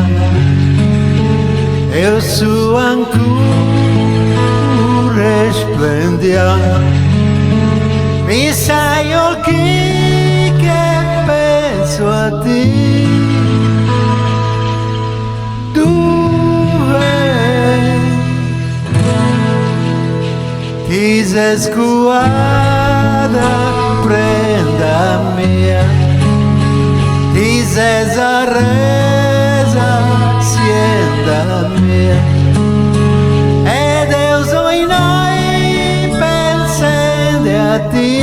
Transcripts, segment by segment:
mia, e su ancora splendia. Mi sai occhi che penso a te, dove ti sei scuada prenda mia, ti sei arresa sienda mia, ed io sono noi pensando a te.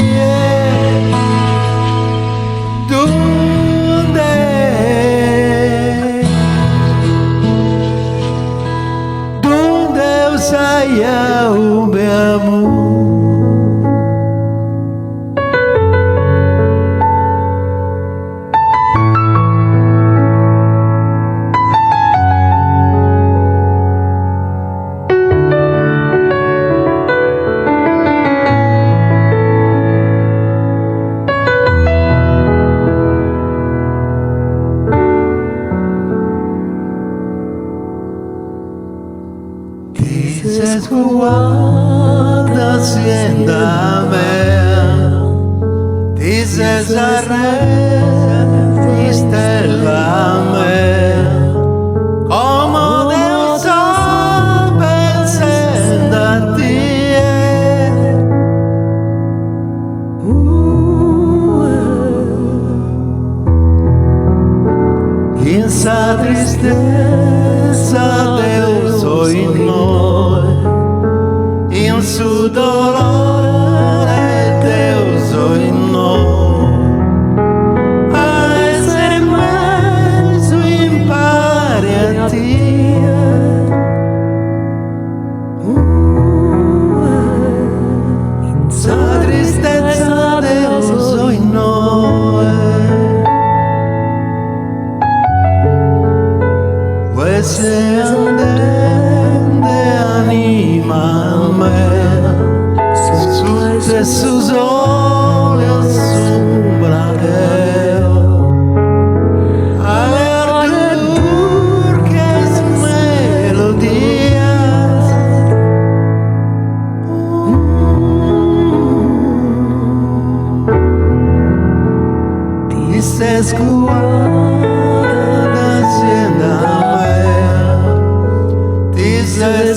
Donde saya o meu amor? Dices guarda siendo a me, dices arresta la me, como Dios sol pensando a ti. En esa tristeza Deus hoy no, en su dolor Deus hoy no, a ese manso impare a ti. En esa tristeza Deus hoy no, ese andén de anímame, sus olhos sombrareo, alertur que es melodías, dices guarda siendo dices